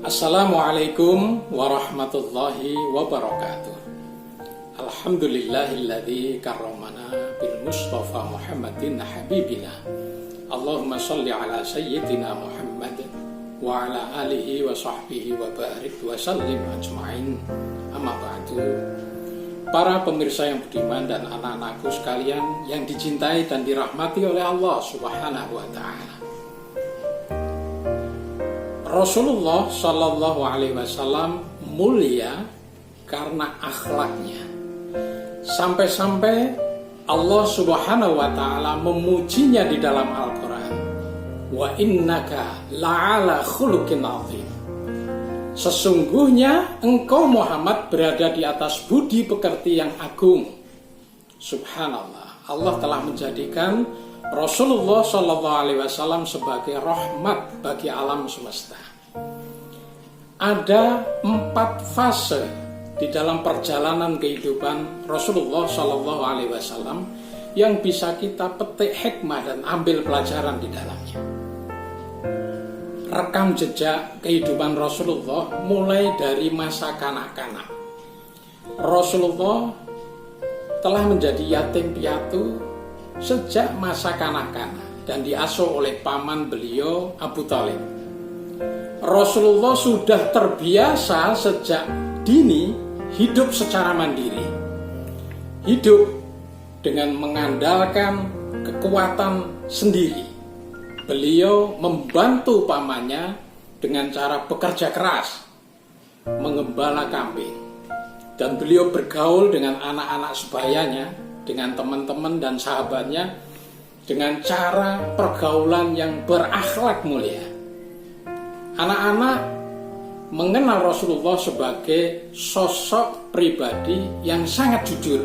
Assalamualaikum warahmatullahi wabarakatuh. Alhamdulillahilladzi karramana bil Mustafa Muhammadin habibina. Allahumma sholli ala sayyidina Muhammad wa ala alihi wa sahbihi wa barik wa sallim ajma'in. Amma ba'du. Para pemirsa yang budiman dan anak-anakku sekalian yang dicintai dan dirahmati oleh Allah Subhanahu wa ta'ala. Rasulullah Shallallahu Alaihi Wasallam mulia karena akhlaknya. Sampai-sampai Allah Subhanahu Wa Taala memujinya di dalam Al-Quran. Wa innaka la'ala khuluqin azim. Sesungguhnya engkau Muhammad berada di atas budi pekerti yang agung. Subhanallah. Allah telah menjadikan Rasulullah Shallallahu Alaihi Wasallam sebagai rahmat bagi alam semesta. Ada 4 fase di dalam perjalanan kehidupan Rasulullah Shallallahu Alaihi Wasallam yang bisa kita petik hikmah dan ambil pelajaran di dalamnya. Rekam jejak kehidupan Rasulullah mulai dari masa kanak-kanak. Rasulullah telah menjadi yatim piatu sejak masa kanak-kanak dan diasuh oleh paman beliau Abu Thalib. Rasulullah sudah terbiasa sejak dini hidup secara mandiri. Hidup dengan mengandalkan kekuatan sendiri. Beliau membantu pamannya dengan cara bekerja keras, mengembala kambing. Dan beliau bergaul dengan anak-anak sebayanya, dengan teman-teman dan sahabatnya dengan cara pergaulan yang berakhlak mulia. Anak-anak mengenal Rasulullah sebagai sosok pribadi yang sangat jujur.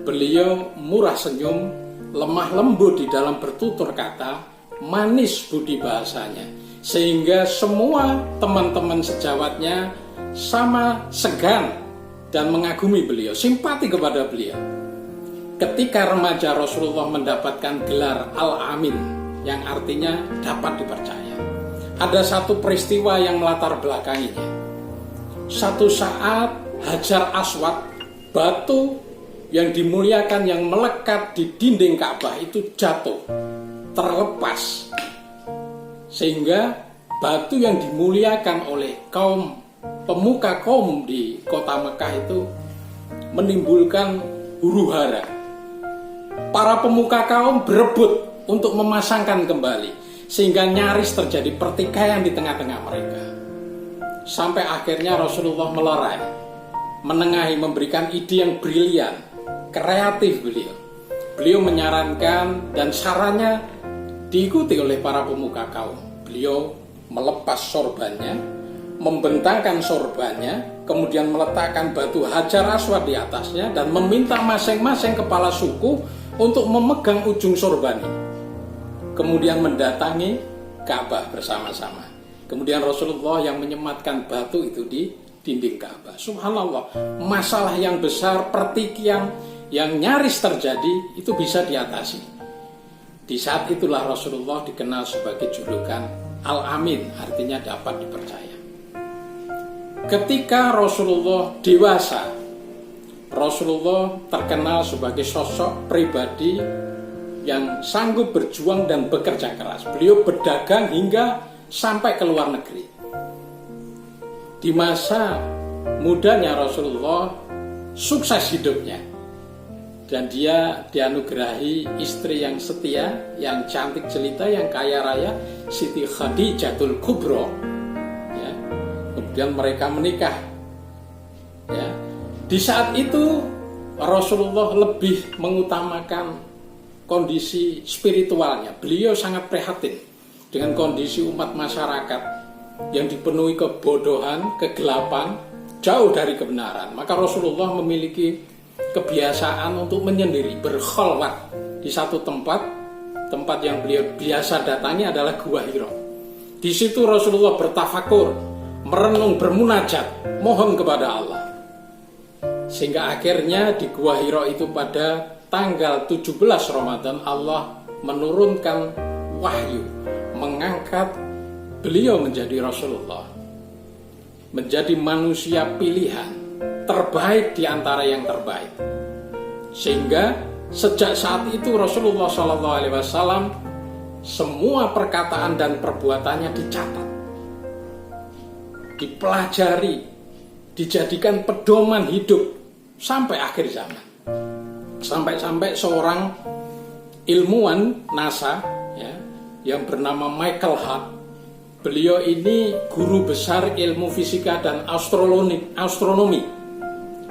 Beliau murah senyum, lemah lembut di dalam bertutur kata, manis budi bahasanya, sehingga semua teman-teman sejawatnya sama segan dan mengagumi beliau, simpati kepada beliau. Ketika remaja Rasulullah mendapatkan gelar Al-Amin yang artinya dapat dipercaya. Ada satu peristiwa yang melatar belakanginya. Satu saat Hajar Aswad, batu yang dimuliakan yang melekat di dinding Ka'bah itu jatuh, terlepas. Sehingga batu yang dimuliakan oleh pemuka kaum di kota Mekah itu menimbulkan huru-hara. Para pemuka kaum berebut untuk memasangkan kembali, sehingga nyaris terjadi pertikaian di tengah-tengah mereka. Sampai akhirnya Rasulullah melerai, menengahi, memberikan ide yang brilian, kreatif beliau. Beliau menyarankan dan sarannya diikuti oleh para pemuka kaum. Beliau melepas sorbannya, membentangkan sorbannya, kemudian meletakkan batu Hajar Aswad di atasnya dan meminta masing-masing kepala suku untuk memegang ujung sorban ini. Kemudian mendatangi Ka'bah bersama-sama. Kemudian Rasulullah yang menyematkan batu itu di dinding Ka'bah. Subhanallah, masalah yang besar, pertikaian yang nyaris terjadi itu bisa diatasi. Di saat itulah Rasulullah dikenal sebagai julukan Al-Amin, artinya dapat dipercaya. Ketika Rasulullah dewasa, Rasulullah terkenal sebagai sosok pribadi yang sanggup berjuang dan bekerja keras. Beliau berdagang hingga sampai ke luar negeri. Di masa mudanya Rasulullah sukses hidupnya. Dan dia dianugerahi istri yang setia, yang cantik jelita, yang kaya raya, Siti Khadijatul Kubro. Ya. Kemudian mereka menikah. Ya. Di saat itu Rasulullah lebih mengutamakan kondisi spiritualnya. Beliau sangat prihatin dengan kondisi umat masyarakat yang dipenuhi kebodohan, kegelapan, jauh dari kebenaran. Maka Rasulullah memiliki kebiasaan untuk menyendiri, berkholwat di satu tempat yang beliau biasa datangi adalah Gua Hira. Di situ Rasulullah bertafakur, merenung, bermunajat, mohon kepada Allah. Sehingga akhirnya di Gua Hira itu pada tanggal 17 Ramadan Allah menurunkan wahyu, mengangkat beliau menjadi Rasulullah, menjadi manusia pilihan terbaik di antara yang terbaik. Sehingga sejak saat itu Rasulullah SAW semua perkataan dan perbuatannya dicatat, dipelajari, dijadikan pedoman hidup sampai akhir zaman. Sampai-sampai seorang ilmuwan NASA ya, yang bernama Michael Hart, beliau ini guru besar ilmu fisika dan astronomi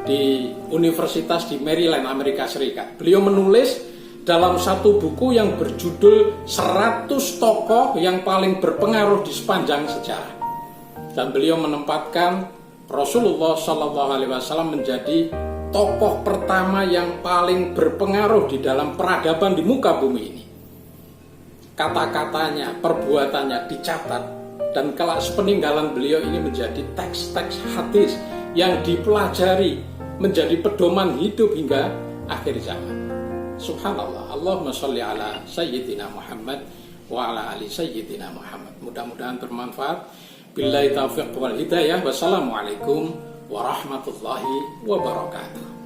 di Universitas di Maryland, Amerika Serikat. Beliau menulis dalam satu buku yang berjudul 100 tokoh yang paling berpengaruh di sepanjang sejarah. Dan beliau menempatkan Rasulullah SAW menjadi tokoh pertama yang paling berpengaruh di dalam peradaban di muka bumi ini. Kata-katanya, perbuatannya dicatat, dan kelak sepeninggalan beliau ini menjadi teks-teks hadis yang dipelajari, menjadi pedoman hidup hingga akhir zaman. Subhanallah. Allahumma sholli ala sayyidina Muhammad wa ala ali sayyidina Muhammad. Mudah-mudahan bermanfaat. Billahi taufiq wal hidayah. Wassalamualaikum warahmatullahi wabarakatuh.